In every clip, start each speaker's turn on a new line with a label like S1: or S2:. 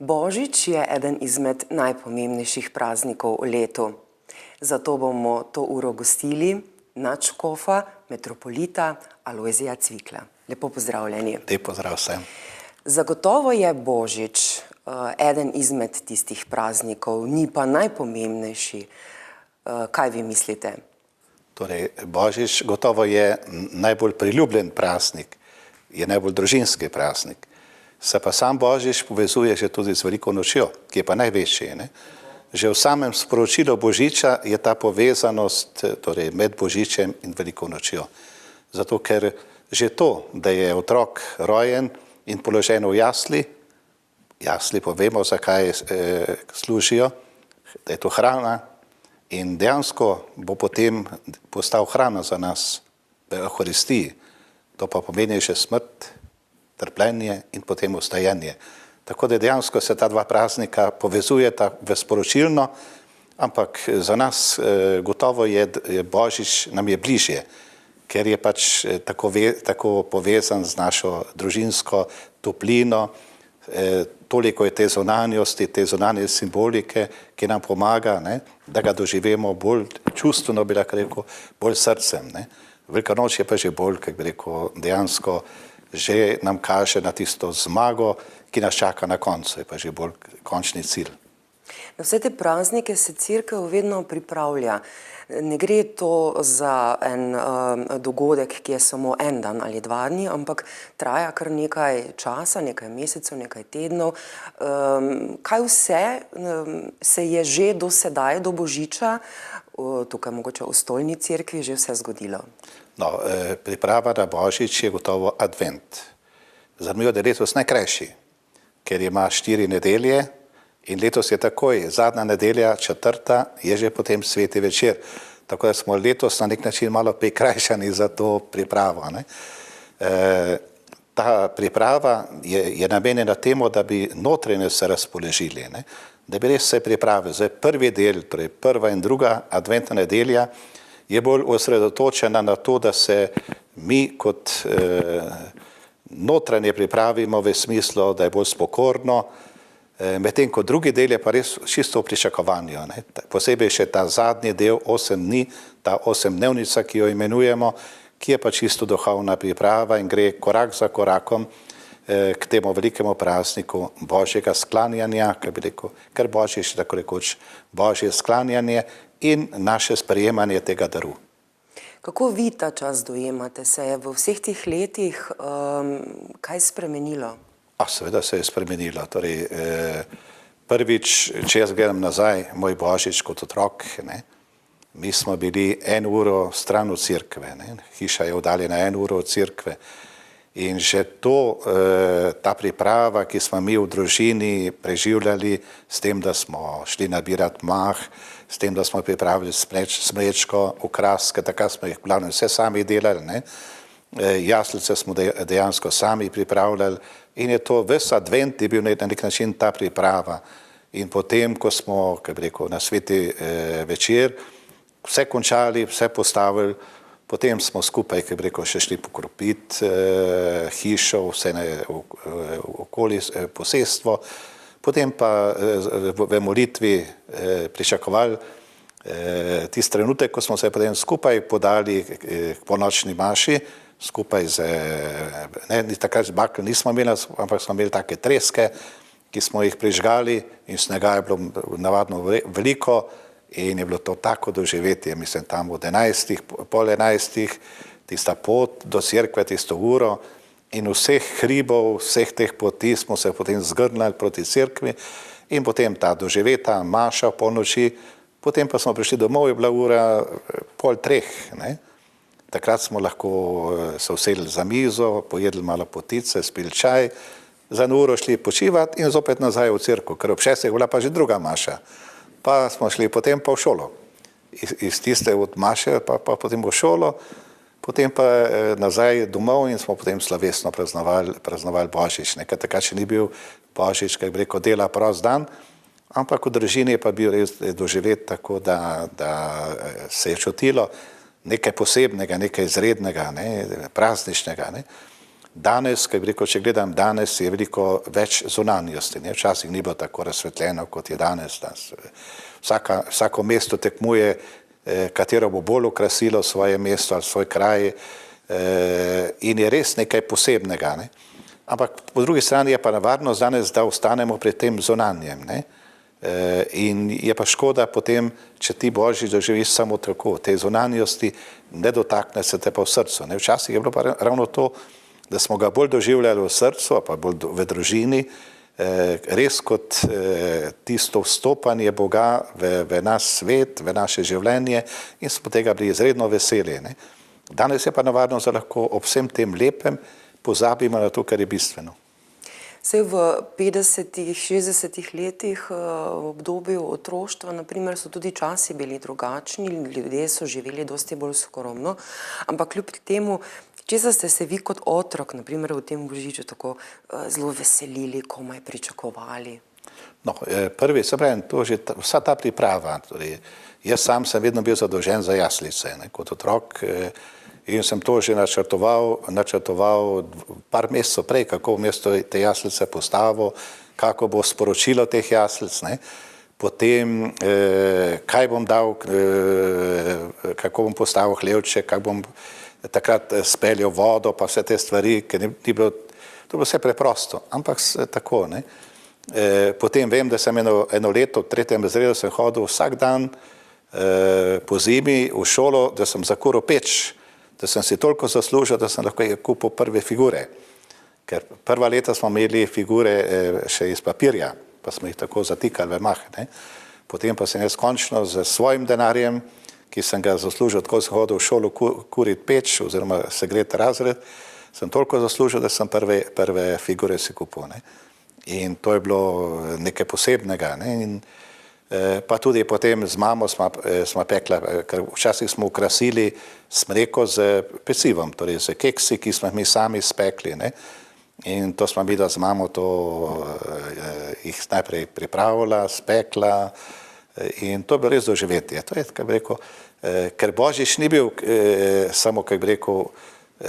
S1: Božič je eden izmed najpomembnejših praznikov v letu. Zato bomo to uro gostili nadškofa, metropolita Alojzija Cvikla. Lepo pozdravljeni.
S2: Lep pozdrav vsem.
S1: Zagotovo je Božič eden izmed tistih praznikov, ni pa najpomembnejši. Kaj vi mislite?
S2: Torej, Božič gotovo je najbolj priljubljen praznik, je najbolj družinski praznik. Se pa sam Božič povezuje že tudi z veliko nočjo, ki je pa največji. Ne? Že v samem sporočilu Božiča je ta povezanost torej med Božičem in veliko nočjo. Zato, ker že to, da je otrok rojen in položen v jasli povemo, zakaj služijo, da je to hrana in dejansko bo potem postal hrana za nas v Euharistiji. To pa pomeni že smrt, trpljenje in potem ustajanje. Tako da dejansko se ta dva praznika povezujeta v sporočilno, ampak za nas gotovo je Božič nam je bližje, ker je pač tako povezan z našo družinsko toplino, toliko je te zunanjosti, te zunanje simbolike, ki nam pomaga, ne, da ga doživimo bolj čustveno, bi lahko rekel, bolj srcem. Ne. Velika noč je pa že bolj, kako bi rekel, dejansko že nam kaže na tisto zmago, ki nas čaka na koncu, je pa že bolj končni cilj.
S1: Na vse te praznike se cerkev vedno pripravlja. Ne gre to za en dogodek, ki je samo en dan ali 2 dni, ampak traja kar nekaj časa, nekaj mesecev, nekaj tednov. Kaj vse se je že do sedaj, do Božiča, tukaj mogoče v Stolni cerkvi, že vse zgodilo?
S2: No, priprava na Božič je gotovo advent. Zanimivo, da je letos najkrajši, ker ima 4 nedelje in letos je takoj, zadnja nedelja, 4. je že potem sveti večer. Tako da smo letos na nek način malo prikrajšani za to pripravo. Ne? Ta priprava je namenjena temu, da bi notranje se razpoložili, ne? Da bi res se pripravili. Zdaj prvi del, torej prva in druga adventna nedelja, je bolj osredotočena na to, da se mi kot notranje pripravimo v smislu, da je bolj spokorno, medtem ko drugi del je pa res čisto v pričakovanju. Ne? Posebej še ta zadnji del, 8 dni, ta 8-dnevnica, ki jo imenujemo, ki je pa čisto duhovna priprava in gre korak za korakom k temu velikemu prazniku Božjega sklanjanja, ker Božič je tako rekoč Božje sklanjanje in naše sprejemanje tega daru.
S1: Kako vi ta čas dojemate? Se je v vseh teh letih kaj spremenilo?
S2: Seveda se je spremenilo. Torej, prvič, če jaz gledam nazaj, moj Božič kot otrok, ne, mi smo bili 1 uro stran od cerkve, ne, hiša je oddaljena 1 uro od cerkve. In že to, ta priprava, ki smo mi v družini preživljali s tem, da smo šli nabirati mah, s tem, da smo pripravili smrečko, okraske, takrat smo jih glavno vse sami delali, ne. Jaslice smo dejansko sami pripravljali in je to ves advent je bil na nek način ta priprava. In potem, ko smo, kako bi rekel, na sveti večer vse končali, vse postavili, potem smo skupaj, kako bi rekel, še šli pokropiti hišo, vse okoli posestvo, potem pa v molitvi pričakovali tisti trenutek, ko smo se potem skupaj podali k ponočni maši, skupaj takrat z bakel nismo imeli, ampak smo imeli take treske, ki smo jih prižgali in snega je bilo navadno veliko in je bilo to tako doživetje, mislim tam od 11, pol 11, tista pot do cerkve, tisto uro in vseh hribov, vseh teh poti smo se potem zgrnili proti cerkvi in potem ta doživeta maša po noči, potem pa smo prišli domov, je bila ura 2:30, ne. Takrat smo lahko se usedli za mizo, pojedli malo potice, spili čaj, za 1 uro šli počivati in zopet nazaj v cerkev, ker ob 6. je bila pa že druga maša. Pa smo šli potem pa v šolo. Iz tiste od maše pa potem v šolo, potem pa nazaj domov in smo potem slovesno praznovali Božič. Nekaj takrat še ni bil Božič, kako bi rekel, dela prost dan, ampak v družini je pa bil res doživeti tako, da se je čutilo nekaj posebnega, nekaj izrednega, ne, prazničnega. Ne. Danes, kaj bi rekel, če gledam danes, je veliko več zunanjosti. Ne? Včasih ni bilo tako razsvetljeno, kot je danes. Vsako mesto tekmuje, katero bo bolj okrasilo svoje mesto ali svoj kraj in je res nekaj posebnega. Ne? Ampak po drugi strani je pa nevarnost danes, da ostanemo pri tem zunanjem. Ne? In je pa škoda potem, če ti Božič doživiš samo tako, te zunanjosti ne dotakne se te pa v srcu. Ne? Včasih je bilo pa ravno to, da smo ga bolj doživljali v srcu, pa bolj v družini, res kot tisto vstopanje Boga v naš svet, v naše življenje in smo tega bili izredno veseli. Ne? Danes je pa nevarno, da lahko ob vsem tem lepem pozabimo na to, kar je bistveno.
S1: Saj v 50-ih, 60-ih letih v obdobju otroštva, naprimer, so tudi časi bili drugačni, ljudje so živeli dosti bolj skromno, ampak kljub temu, česa ste se vi kot otrok, naprimer v tem Božiču, tako zelo veselili, komaj pričakovali?
S2: No, prvi, se pravim, to že vsa ta priprava, torej, jaz sam sem vedno bil zadolžen za jaslice, ne, kot otrok, in sem to že načrtoval par mesecev prej, kako v mesto te jaslice postavil, kako bo sporočilo teh jaslic, ne. Potem, kaj bom dal, kako bom postavil hlevček, kako bom takrat speljal vodo, pa vse te stvari, ker ni bilo, to bilo vse preprosto, ampak tako, ne. Potem vem, da sem eno leto, v 3. razredu sem hodil vsak dan po zimi v šolo, da sem zakuril peč, da sem si toliko zaslužil, da sem lahko kupil prve figure. Ker prva leta smo imeli figure še iz papirja, pa smo jih tako zatikali v mah. Ne? Potem pa sem jaz končno z svojim denarjem, ki sem ga zaslužil, tako sem hodil v šolo kuriti peč oziroma segreti razred, sem toliko zaslužil, da sem prve figure si kupil. Ne? In to je bilo nekaj posebnega. Ne? In pa tudi potem z mamo smo pekla, ker včasih smo ukrasili smreko z pecivom, torej z keksi, ki smo mi sami spekli. Ne? In to smo mi, da z mamo to jih najprej pripravila, spekla in to je bilo res doživetje. To je, kaj bi rekel, ker Božič ni bil samo, kaj bi rekel,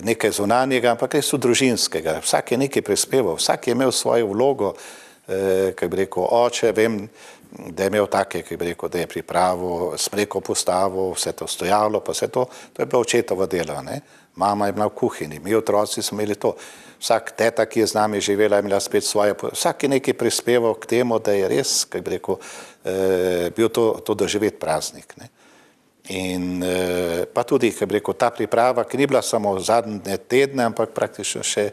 S2: nekaj zunanjega, ampak res družinskega. Vsak je nekaj prispeval, vsak je imel svojo vlogo, kaj bi rekel, oče, vem, da je imel take, ki bi rekel, da je pripravil, smreko postavil, vse to stojalo, pa vse to je bilo očetovo delo, ne. Mama je bila v kuhinji, mi otroci smo imeli to. Vsak teta, ki je z nami živela, je imela spet svoje, vsak je nekaj prispeval k temu, da je res, kaj bi rekel, bil to doživet praznik, ne. In pa tudi, kaj bi rekel, ta priprava, ki ni bila samo zadnje tedne, ampak praktično še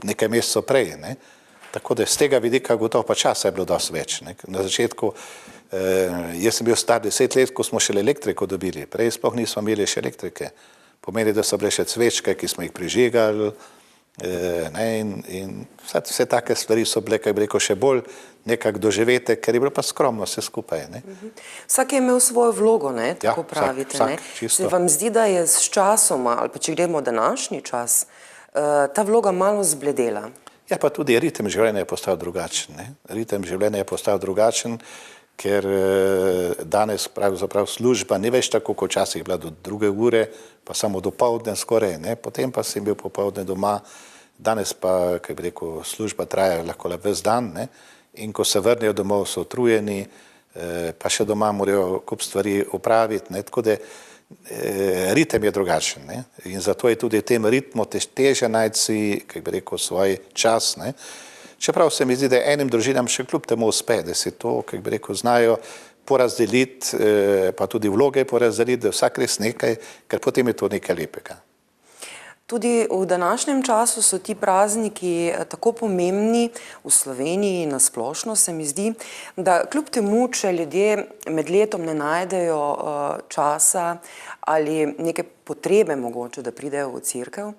S2: nekaj mesecev prej, ne. Tako da z tega vidika gotovo pa časa je bilo dosti več. Ne. Na začetku, jaz sem bil star 10 let, ko smo šele elektriko dobili, prej sploh nismo imeli še elektrike. Pomeni, da so bile še cvečke, ki smo jih prižigali, ne, in vse take stvari so bile, kaj bi rekel, še bolj nekak doživete, ker je bilo pa skromno vse skupaj. Ne.
S1: Vsak je imel svojo vlogo, ne, tako pravite.
S2: Vsak, čisto.
S1: Se vam zdi, da je s časoma, ali pa če gremo današnji čas, ta vloga malo zbledela?
S2: Ja, pa tudi ritem življenja je postal drugačen. Ne? Ritem življenja je postal drugačen, ker danes pravzaprav služba ni več tako, kot včasih bila do 2. ure, pa samo do poldne skoraj, ne? Potem pa sem bil popoldne doma, danes pa, kaj bi rekel, služba traja lahko le ves dan, ne? In ko se vrnejo domov, so utrujeni, pa še doma morajo kup stvari opraviti, ne? Tako da ritem je drugačen, ne? In zato je tudi v tem ritmu teže najti, kaj bi rekel, svoj čas, ne? Čeprav se mi zdi, da enim družinam še kljub temu uspe, da si to, kaj bi rekel, znajo porazdeliti, pa tudi vloge porazdeliti, da vsak res nekaj, ker potem je to nekaj lepega.
S1: Tudi v današnjem času so ti prazniki tako pomembni v Sloveniji na splošno, se mi zdi, da kljub temu, če ljudje med letom ne najdejo časa ali neke potrebe mogoče, da pridejo v cerkev,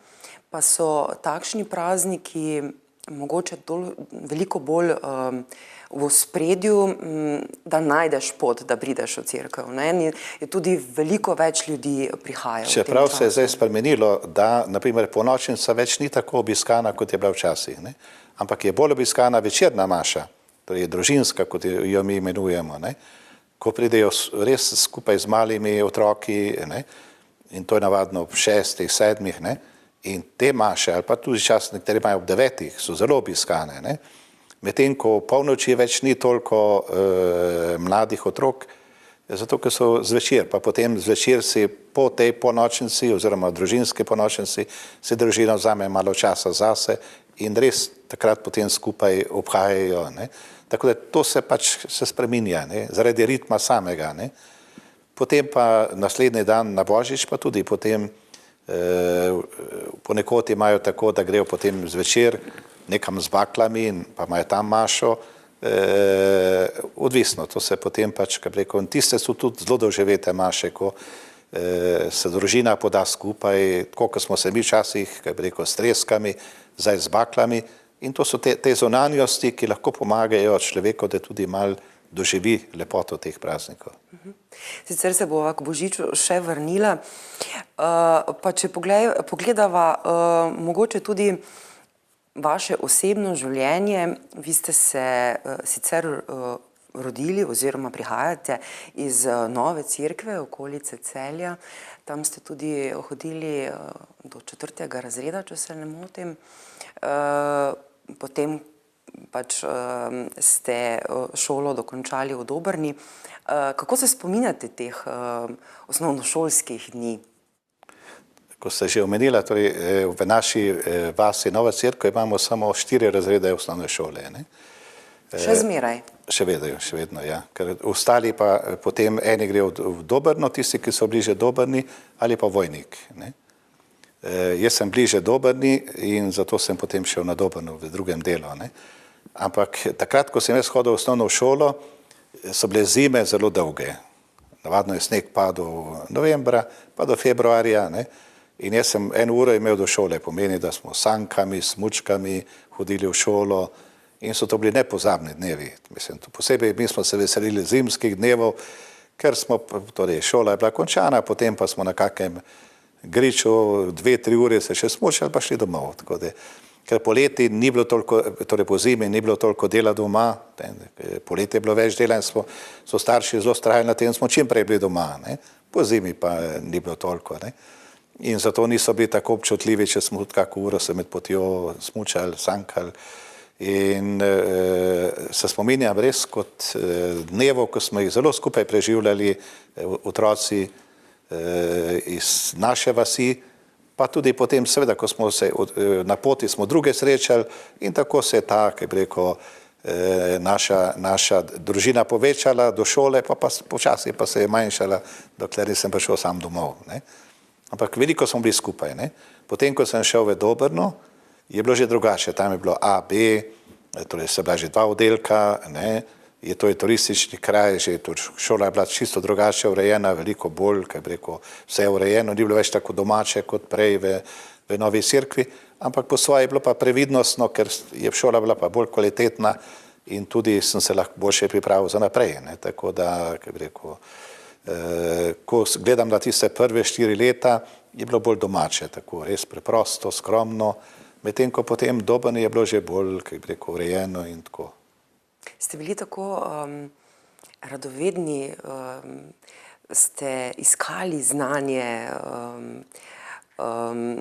S1: pa so takšni prazniki mogoče veliko bolj v ospredju, da najdeš pot, da prideš v cerkev. Je tudi veliko več ljudi prihaja v tem času.
S2: Čeprav se je zdaj spremenilo, da naprimer ponočnica več ni tako obiskana, kot je bila včasih, ne? Ampak je bolj obiskana večerna maša, torej družinska, kot jo mi imenujemo, ne? Ko pridejo res skupaj z malimi otroki, ne? In to je navadno ob 6, 7, ne? In te maše, ali pa tudi čas, nekateri imajo ob 9, so zelo obiskane, ne? Medtem ko polnoči več ni toliko mladih otrok, zato ker so zvečer, pa potem zvečer si po tej ponočnici oziroma družinski ponočnici si družina vzame malo časa zase in res takrat potem skupaj obhajajo. Ne? Tako da to se pač se spreminja, ne? Zaradi ritma samega. Ne? Potem pa naslednji dan na Božič pa tudi potem ponekod imajo tako, da grejo potem zvečer nekam z baklami in pa imajo tam mašo, odvisno, to se potem pač, kaj bi rekel, in tiste so tudi zelo doživete maše, ko se družina poda skupaj, tako kot smo se mi včasih, kaj bi rekel, s treskami, zdaj z baklami, in to so te zunanjosti, ki lahko pomagajo človeku, da tudi malo doživi lepoto teh praznikov.
S1: Sicer se bova k Božiču še vrnila, pa če pogledava mogoče tudi vaše osebno življenje. Vi ste se sicer rodili oziroma prihajate iz Nove Cerkve, okolice Celja. Tam ste tudi hodili do 4. razreda, če se ne motim. Potem pač ste šolo dokončali v Dobrni. Kako se spominjate teh osnovnošolskih dni?
S2: Ko ste že omenila, torej v naši vasi Nova Cerkev imamo samo 4 razrede osnovne šole. Ne?
S1: Še zmeraj?
S2: Še vedno, ja. Ker ostali pa potem eni grejo v Dobrno, tisti, ki so bliže Dobrni, ali pa Vojnik. Ne? Jaz sem bliže Dobrni in zato sem potem šel na Dobrno v drugem delu. Ne? Ampak takrat, ko sem jaz hodil v osnovno šolo, so bile zime zelo dolge. Navadno je sneg padel novembra, pa do februarja. Ne? In jaz sem 1 uro imel do šole, pomeni, da smo s sankami, smučkami hodili v šolo in so to bili nepozabni dnevi. Mislim, posebej mi smo se veselili zimskih dnevov, ker smo, torej šola je bila končana, potem pa smo na kakem griču 2-3 ure se še smučali, pa šli domov. Tako da, ker poleti ni bilo toliko, torej po zimi ni bilo toliko dela doma, poleti je bilo več dela in so starši zelo vztrajali na tem, smo čim prej bili doma, ne? Po zimi pa ni bilo toliko. Ne? In zato niso bili tako občutljivi, če smo tudi kako uro se med potjo smučali, sankali. In se spominjam res kot dnevo, ko smo jih zelo skupaj preživljali otroci iz naše vasi, pa tudi potem seveda, ko smo se na poti smo druge srečali in tako se je ta, kaj bi rekel, naša družina povečala do šole, pa počasi pa se je manjšala, dokler nisem prišel sam domov. Ne? Ampak veliko smo bili skupaj. Ne? Potem, ko sem šel v Dobrno, je bilo že drugače. Tam je bilo A, B, torej se bila že 2 oddelka, ne? Je to je turistični kraj, že šola je bila čisto drugače urejena, veliko bolj, kaj bi rekel, vse je urejeno, ni bilo več tako domače kot prej v Novi Cerkvi, ampak po svoje je bilo pa previdnostno, ker je šola bila pa bolj kvalitetna in tudi sem se lahko boljše pripravil za naprej. Ne? Tako da, kaj bi rekel, ko gledam na tiste prve 4 leta, je bilo bolj domače, tako res preprosto, skromno, medtem ko potem Dobrni je bilo že bolj, kaj bi rekel, urejeno in tako.
S1: Ste bili tako radovedni, ste iskali znanje,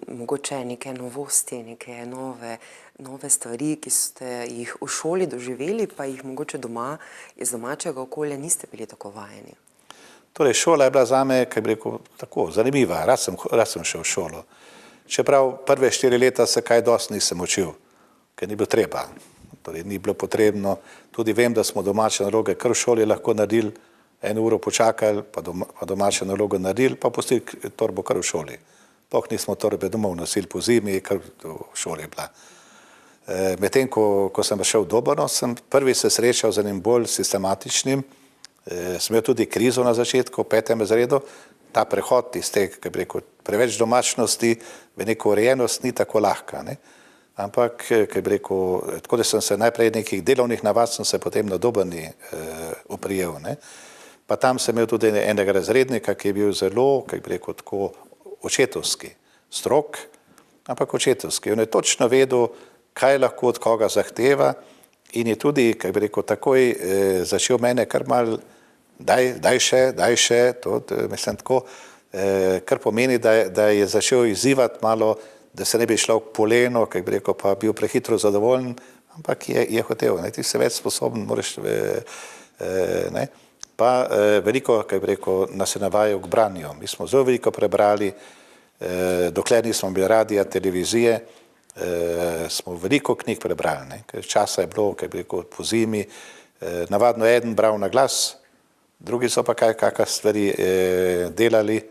S1: mogoče neke novosti, neke nove stvari, ki ste jih v šoli doživeli, pa jih mogoče doma iz domačega okolja niste bili tako vajeni?
S2: Torej, šola je bila zame, kaj bi rekel, tako zanimiva, rad sem šel v šolo. Čeprav prve 4 leta se kaj dosti nisem učil, ker ni bilo treba. Torej, ni bilo potrebno, tudi vem, da smo domače naloge kar v šoli lahko naredili, 1 uro počakali, pa domače naloge naredili, pa pustili torbo kar v šoli. Sploh nismo torbe domov nosili po zimi, kar v šoli bila. Medtem, ko sem šel v Dobrno, sem prvi se srečal z enim bolj sistematičnim, sem imel tudi krizo na začetku, v 5. razredu, ta prehod iz te, kaj bi rekel, preveč domačnosti v neko urejenost ni tako lahka, ne? Ampak, kaj bi rekel, tako da sem se najprej nekih delovnih navad, sem se potem na Dobrni oprijel, ne? Pa tam sem imel tudi enega razrednika, ki je bil zelo, kaj bi rekel, tako očetovski, strog, ampak očetovski. On je točno vedel, kaj lahko od koga zahteva in je tudi, kaj bi rekel, takoj začel mene kar mal, daj še, to mislim tako, kar pomeni, da je začel izzivati malo da se ne bi šlo k polenu, kako bi rekel, pa bil prehitro zadovoljen, ampak je hotel, ne, ti si več sposoben, moraš, ne. Pa veliko, kako bi rekel, nas je navajal k branju. Mi smo zelo veliko prebrali, dokler nismo bili radija, televizije, smo veliko knjig prebrali, ne. Ker časa je bilo, kako bi rekel, po zimi, navadno eden bral na glas, drugi so pa kakšne stvari delali,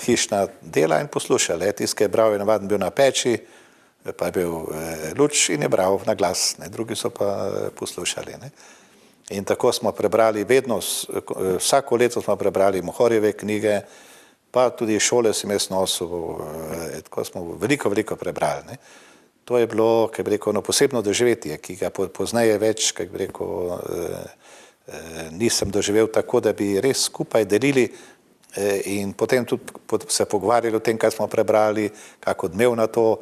S2: hišna dela in poslušali. Tisti, ki je bral, je navaden bil na peči, pa je bil luč in je bral na glas, ne. Drugi so pa poslušali, ne. In tako smo prebrali vedno, vsako leto smo prebrali Mohorjeve knjige, pa tudi šole sem jaz nosil, tako smo veliko prebrali, ne. To je bilo, kako bi rekel, ono posebno doživetje, ki ga pozneje več, kako bi rekel, nisem doživel tako, da bi res skupaj delili in potem tudi se pogovarjali o tem, kaj smo prebrali, kak odmev na to,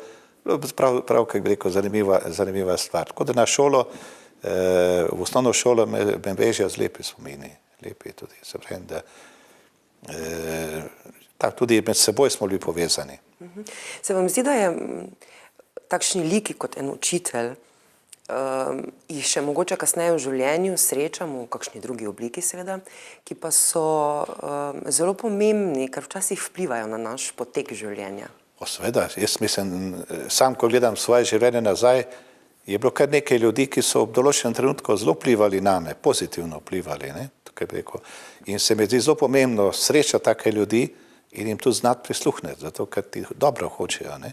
S2: prav, kako bi rekel, zanimiva stvar. Tako da na šolo, v osnovno šolo me vežejo z lepi spomini, lepi tudi, se pravim, da tudi med seboj smo bili povezani.
S1: Se vam zdi, da je takšni liki kot en učitelj, jih še mogoče kasneje v življenju srečamo, v kakšni drugi obliki seveda, ki pa so zelo pomembni, ker včasih vplivajo na naš potek življenja?
S2: Seveda, jaz mislim, sam ko gledam svoje življenje nazaj, je bilo kar nekaj ljudi, ki so v določenem trenutku zelo vplivali name, pozitivno vplivali, ne, tako bi rekel. In se mi zdi zelo pomembno srečati take ljudi in jim tudi znati prisluhniti, zato ker ti dobro hočejo, ne.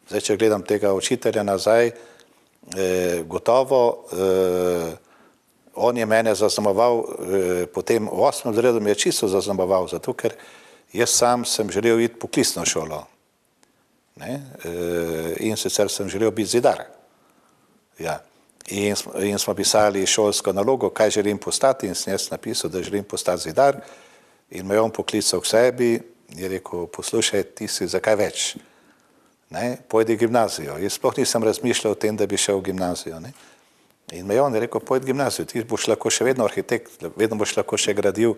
S2: Zdaj, če gledam tega učitelja nazaj, gotovo on je mene zaznamoval, potem v 8. razredu me je čisto zaznamoval, zato ker jaz sam sem želel iti poklicno šolo, ne, in sicer sem želel biti zidar. Ja. In smo pisali šolsko nalogo, kaj želim postati, in sem jaz napisal, da želim postati zidar, in me je on poklical k sebi, je rekel, poslušaj, ti si za kaj več, ne, pojdi v gimnazijo. Jaz sploh nisem razmišljal o tem, da bi šel v gimnazijo, ne. In me je on rekel, pojdi v gimnazijo, ti boš lahko še vedno arhitekt, vedno boš lahko še gradil,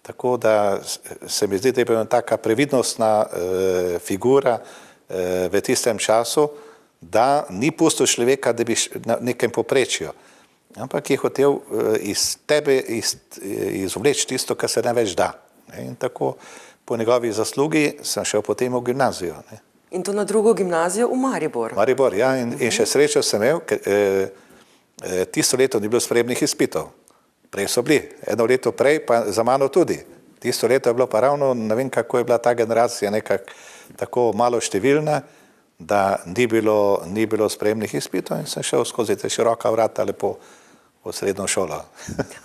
S2: tako da se mi zdi, da je bila taka previdnostna figura v tistem času, da ni pustil človeka, da bi na nekem poprečju, ampak je hotel iz tebe izvleči tisto, kar se največ da. In tako po njegovi zaslugi sem šel potem v gimnazijo. Ne.
S1: In to na drugo gimnazijo v Maribor?
S2: Maribor, ja, in še srečo sem imel, ker tisto leto ni bilo sprejemnih izpitov. Prej so bili, eno leto prej, pa za mano tudi. Tisto leto je bilo pa ravno, ne vem, kako je bila ta generacija nekako tako malo številna, da ni bilo sprejemnih izpitov in sem šel skozi te široka vrata lepo v srednjo šolo.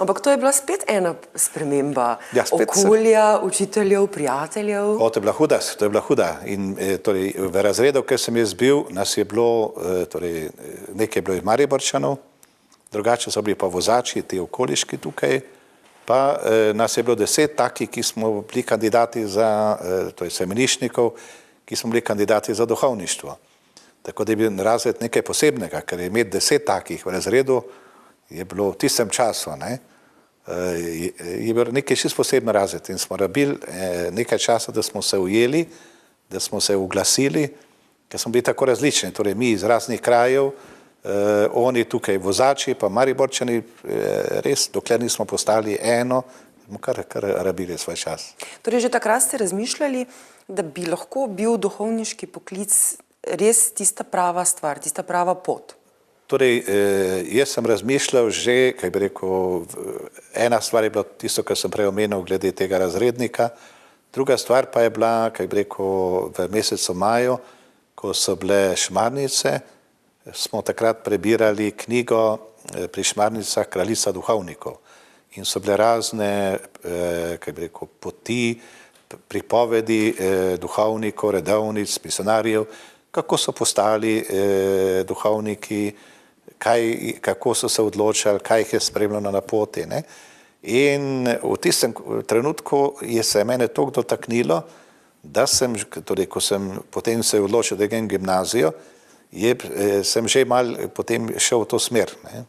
S1: Ampak to je bila spet ena sprememba,
S2: ja,
S1: okolja, učiteljev, prijateljev.
S2: To je bila huda. In torej, v razredu, ker sem jaz bil, nas je bilo, torej, nekaj je bilo iz Mariborčanov, drugače so bili pa vozači, ti okoliški tukaj, pa nas je bilo 10 takih, ki smo bili kandidati za, torej semeniščnikov, ki smo bili kandidati za duhovništvo. Tako da je bil razred nekaj posebnega, ker je imeti 10 takih v razredu, je bilo v tistem času, ne, je bil nekaj čisto poseben razred in smo rabili nekaj časa, da smo se ujeli, da smo se uglasili, ker smo bili tako različni, torej mi iz raznih krajev, oni tukaj vozači, pa Mariborčani, res, dokler nismo postali eno, smo kar rabili svoj čas.
S1: Torej, že takrat ste razmišljali, da bi lahko bil duhovniški poklic res tista prava stvar, tista prava pot?
S2: Torej, jaz sem razmišljal že, kaj bi rekel, ena stvar je bila tisto, kar sem prej omenil glede tega razrednika, druga stvar pa je bila, kaj bi rekel, v mesecu maju, ko so bile šmarnice, smo takrat prebirali knjigo pri šmarnicah Kraljica duhovnikov in so bile razne, kaj bi rekel, poti, pripovedi duhovnikov, redovnic, misionarjev, kako so postali duhovniki, kako so se odločali, kaj jih je spremljalo na poti, ne. In v tistem trenutku je se mene toliko dotaknilo, da sem, torej, ko sem potem se odločil, da grem v gimnazijo, sem že malo potem šel v to smer, ne.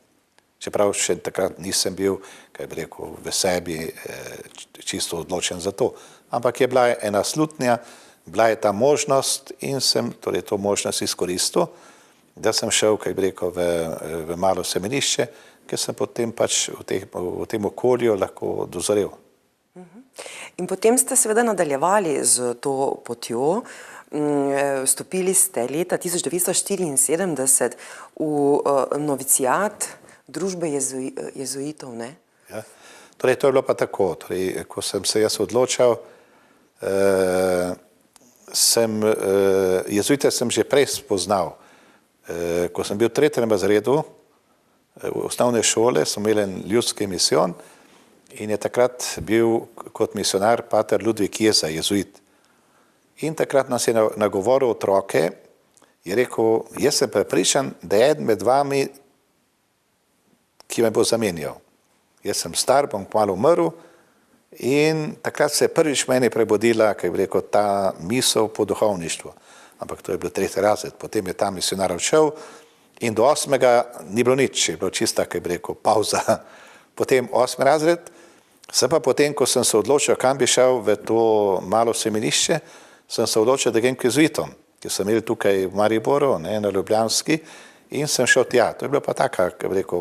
S2: Čeprav še takrat nisem bil, kaj bi rekel, v sebi čisto odločen za to. Ampak je bila ena slutnja, bila je ta možnost in sem torej to možnost izkoristil, da sem šel, kaj bi rekel, v malo semenišče, ker sem potem pač v tem okolju lahko dozorel.
S1: In potem ste seveda nadaljevali z to potjo, vstopili ste leta 1974 v noviciat družbe jezuitov, ne?
S2: Ja. Torej, to je bilo pa tako, torej, ko sem se jaz odločal, jezuite sem že prej spoznal. Ko sem bil v 3. razredu osnovne šole, smo imeli en ljudski misijon in je takrat bil kot misionar pater Ludvik Jeza, jezuit. In takrat nas je nagovoril otroke, je rekel, jaz sem prepričan, da je eden med vami, ki me bo zamenjal. Jaz sem star, bom kmalu umrl in takrat se je prvič meni prebudila, kaj bi rekel, ta misel po duhovništvu. Ampak to je bil 3. razred, potem je ta misionar odšel in do 8. ni bilo nič, je bilo čista, kaj bi rekel, pauza. Potem 8. razred, sem pa potem, ko sem se odločil, kam bi šel v to malo semenišče, sem se odločil, da grem k jezuitom, ki so imeli tukaj v Mariboru, ne, na Ljubljanski, in sem šel tja. To je bila pa taka, kaj bi rekel,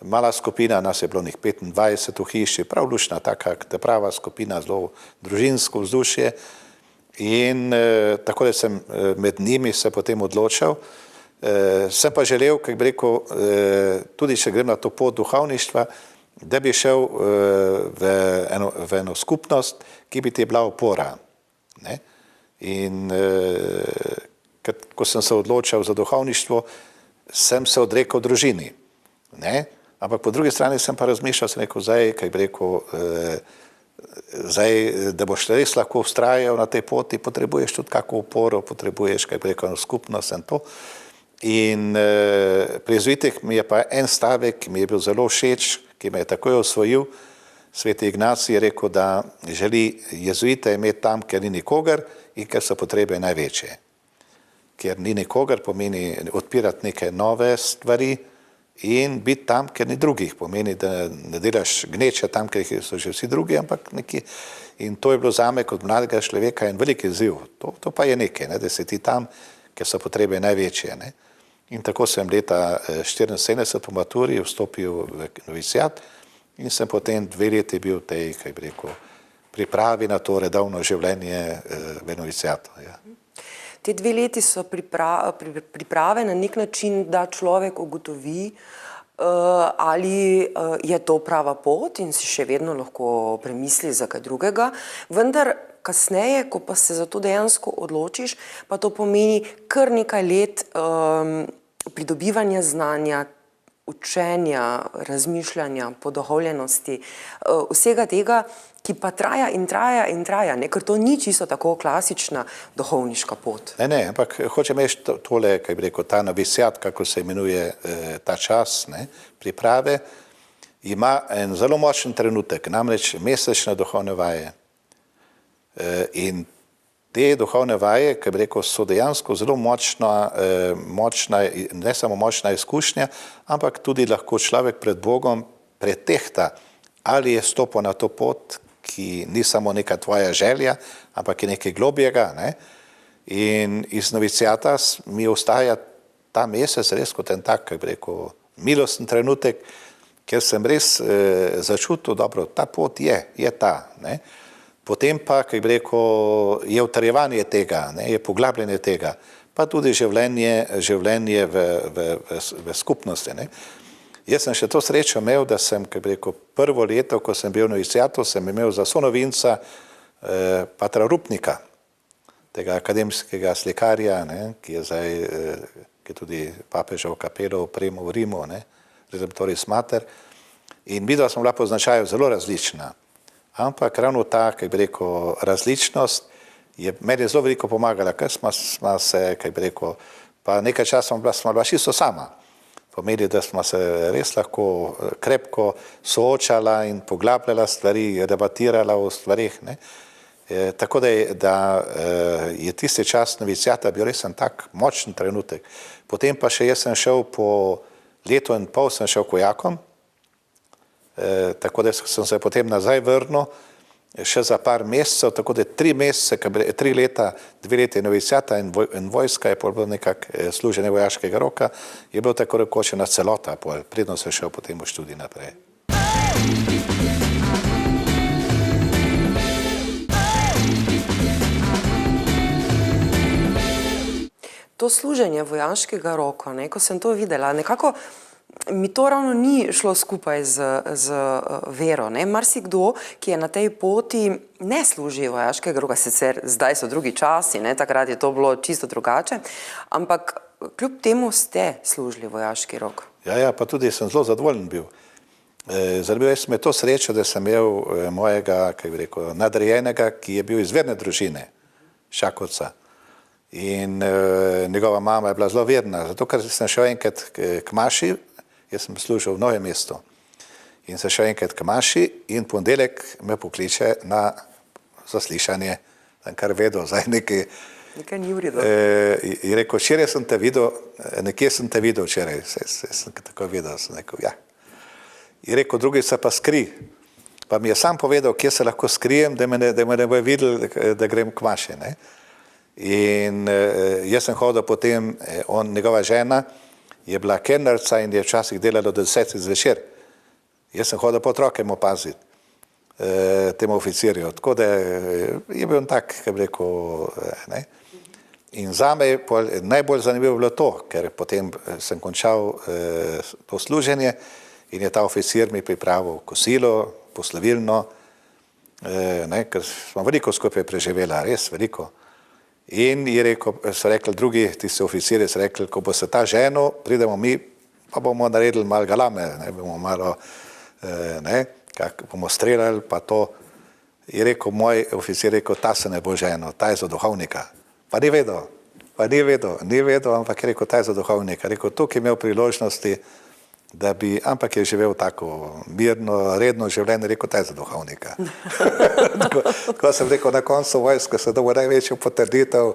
S2: mala skupina, nas je bilo njih 25 v hiši, prav lušna, taka prava skupina, zelo družinsko vzdušje. In tako da sem med njimi se potem odločil. Sem pa želel, kaj bi rekel, tudi če grem na to pot duhovništva, da bi šel v eno skupnost, ki bi ti bila opora. Ne? In ko sem se odločil za duhovništvo, sem se odrekel družini. Ne? Ampak po drugi strani sem pa razmišljal, sem rekel, zdaj, kaj bi rekel, da boš res lahko vztrajal na tej poti, potrebuješ tudi kako oporo, potrebuješ, kaj bi rekel, skupnost in to. In pri jezuitih mi je pa en stavek, ki mi je bil zelo všeč, ki me je takoj osvojil. Sveti Ignacij je rekel, da želi jezuite imeti tam, ker ni nikogar in ker so potrebe največje. Ker ni nikogar pomeni odpirati neke nove stvari in biti tam, ker ni drugih. Pomeni, da ne delaš gneče tam, ker so že vsi drugi, ampak neki. In to je bilo zame kot mladega človeka en velik izziv. To pa je nekaj, ne, da si ti tam, ker so potrebe največje. Ne. In tako sem leta 1974 po maturi vstopil v noviciat in sem potem 2 leti bil v tej, kaj bi rekel, pripravi na to redovno življenje v noviciatu. Ja.
S1: Te 2 leti so priprave na nek način, da človek ugotovi, ali je to prava pot in si še vedno lahko premisli za kaj drugega, vendar kasneje, ko pa se za to dejansko odločiš, pa to pomeni kar nekaj let pridobivanja znanja, učenja, razmišljanja, poduhovljenosti, vsega tega, ki pa traja in traja in traja, ne? Ker to ni čisto tako klasična duhovniška pot.
S2: Ne, ampak hočem reči tole, kaj bi rekel, ta noviciat, kako se imenuje ta čas, ne, priprave, ima en zelo močen trenutek, namreč mesečne duhovne vaje. In te duhovne vaje, kaj bi rekel, so dejansko zelo močna, ne samo močna izkušnja, ampak tudi lahko človek pred Bogom pretehta, ali je stopil na to pot, ki ni samo neka tvoja želja, ampak je nekaj globjega. Ne? In iz noviciata mi ostaja ta mesec res kot en tak, kaj bi rekel, milosten trenutek, ker sem res začutil, dobro, ta pot je ta. Ne? Potem pa, kaj bi rekel, je utrjevanje tega, ne, je poglabljanje tega, pa tudi življenje v skupnosti. Ne. Jaz sem še to srečo imel, da sem, kaj bi rekel, prvo leto, ko sem bil v noviciatu, sem imel za sonovinca patra Rupnika, tega akademskega slikarja, ne, ki je zdaj, ki je tudi papežev kapelo opremo v Rimu, ne, Redemptoris Mater. In midva smo bila po značaju zelo različna. Ampak ravno ta, kaj bi rekel, različnost je meni zelo veliko pomagala, ker smo se, kaj bi rekel, pa nekaj časa smo bila čisto sama. Pomeni, da smo se res lahko krepko soočala in poglabljala stvari, debatirala o stvarih. Ne. Tako da je tisti čas noviciata bil res en tak močen trenutek. Potem pa še jaz sem šel po letu in pol, sem šel kojakom, tako da sem se potem nazaj vrnil še za par mesecev, tako da 3 mesece, 3 leta, 2 leta noviciata in vojska je bilo nekako služenje vojaškega roka, je bilo tako rekoč ena celota, predno se šel potem v študij naprej.
S1: To služenje vojaškega roka, ko sem to videla, nekako mi to ravno ni šlo skupaj z vero. Marsikdo, ki je na tej poti, ne služi vojaškega roka, sicer zdaj so drugi časi, takrat je to bilo čisto drugače, ampak kljub temu ste služili vojaški rok.
S2: Ja, pa tudi sem zelo zadovoljen bil. Zanimivo je me to srečo, da sem imel mojega, kako bi rekel, nadrejenega, ki je bil iz verne družine, Šakovca. In njegova mama je bila zelo verna, zato ker sem šel enkrat k maši, jaz sem služil v Novem mestu. In sem šel enkrat k maši in ponedeljek me pokliče na zaslišanje, kar vedel, zdaj nekaj.
S1: Nekaj ni v redu.
S2: Je rekel, včeraj sem te videl, nekje sem te videl včeraj, sem tako videl, sem rekel, ja. Je rekel, drugi se pa skri. Pa mi je sam povedal, kje se lahko skrijem, da me ne bo videl, da grem k maši, ne. In jaz sem hodil potem, njegova žena je bila kelnerica in je včasih delala do 10 zvečer. Jaz sem hodil po otroke mu opaziti, temu oficirju. Tako da je bil tak, kako bi rekel, ne. In zame je najbolj zanimivo bilo to, ker potem sem končal to služenje in je ta oficir mi pripravil kosilo, poslovilno, ker smo veliko skupaj preživela, res veliko. In je rekel, so rekli drugi, tisti oficiri, so rekli, ko bo se ta ženil, pridemo mi, pa bomo naredili malo galame, bomo malo, bomo streljali, pa to. Je rekel, moj oficir rekel, ta se ne bo ženil, ta je za duhovnika. Pa ni vedel, ampak je rekel, ta je za duhovnika. Rekel, tukaj je imel priložnosti, da bi, ampak je živel tako mirno, redno življenje, rekel, ta je za duhovnika. Tako sem rekel, na koncu vojske se dobil največjo potrditev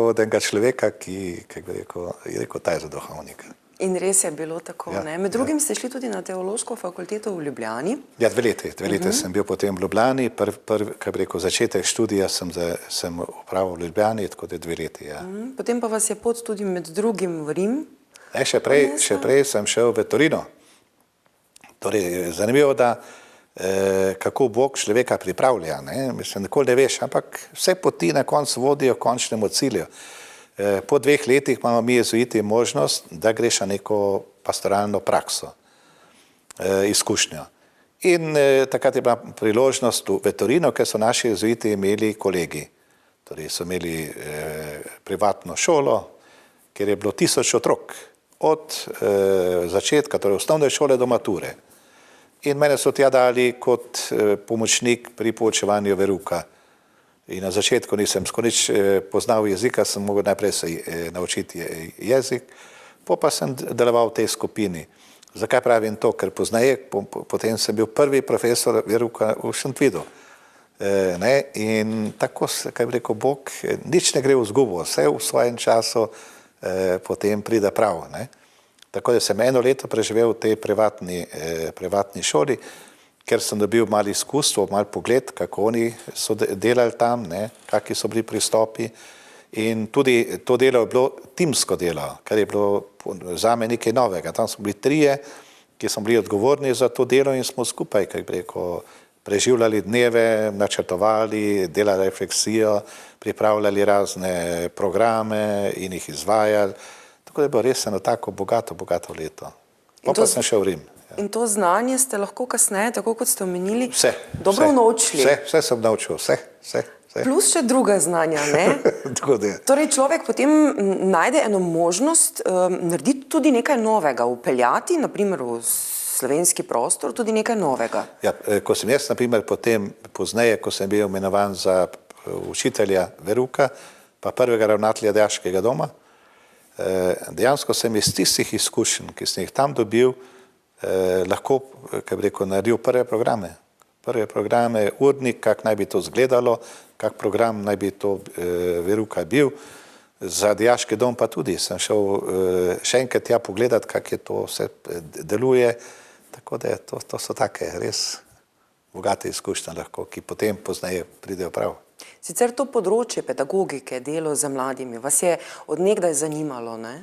S2: od enega človeka, ki je rekel, ta je za duhovnika.
S1: In res je bilo tako,
S2: Ja,
S1: ne? Med drugim ste šli tudi na teološko fakulteto v Ljubljani.
S2: Ja, 2 leti sem bil potem v Ljubljani, kako bi rekel, začetek študija sem opravil v Ljubljani, tako da 2 leti, ja.
S1: Potem pa vas je pot tudi med drugim v Rim.
S2: Ne, še prej sem šel v Torino. Torej, zanimivo, da kako Bog človeka pripravlja, ne? Mislim, nikoli ne veš, ampak vse poti na koncu vodijo k končnemu cilju. Po 2 letih imamo mi jezuiti možnost, da greš na neko pastoralno prakso, izkušnjo. In takrat je bila priložnost v Torino, ker so naši jezuiti imeli kolegi. Torej, so imeli privatno šolo, kjer je bilo 1000 otrok. Od začetka, torej osnovne šole do mature. In mene so tja dali kot pomočnik pri poučevanju veruka. In na začetku nisem skorič poznal jezika, sem mogel najprej se naučiti jezik, pa sem deloval v tej skupini. Zakaj pravim to? Ker poznaje, potem sem bil prvi profesor veruka v Šentvidu. In tako, kaj bi rekel, Bog, nič ne gre v izgubo, vse v svojem času potem pride prav. Ne? Tako da sem 1 leto preživel v tej privatni šoli, ker sem dobil malo izkustvo, malo pogled, kako oni so delali tam, kakšni so bili pristopi. In tudi to delo je bilo timsko delo, kar je bilo zame nekaj novega. Tam smo bili 3, ki smo bili odgovorni za to delo in smo skupaj, kako bi rekel, preživljali dneve, načrtovali, delali refleksijo, pripravljali razne programe in jih izvajali. Tako da je bilo res eno tako bogato leto. Pa sem šel v Rim. Ja.
S1: In to znanje ste lahko kasneje, tako kot ste omenili,
S2: dobro
S1: naučili.
S2: Vse sem naučil, vse.
S1: Plus še druga znanja, ne? Torej človek potem najde eno možnost narediti tudi nekaj novega, vpeljati, naprimer v slovenski prostor, tudi nekaj novega.
S2: Ja, ko sem jaz, naprimer, potem pozneje, ko sem bil imenovan za učitelja veruka, pa prvega ravnatelja dijaškega doma, dejansko sem iz tistih izkušenj, ki sem jih tam dobil, lahko, kaj bi rekel, naredil prve programe, urnik, kak naj bi to izgledalo, kak program naj bi to veruka bil. Za dijaški dom pa tudi sem šel še enkrat tja pogledati, kak je to vse deluje. Tako da to so take res bogate izkušnje lahko, ki potem pozneje pridejo prav.
S1: Sicer to področje pedagogike, delo z mladimi, vas je od nekdaj zanimalo, ne?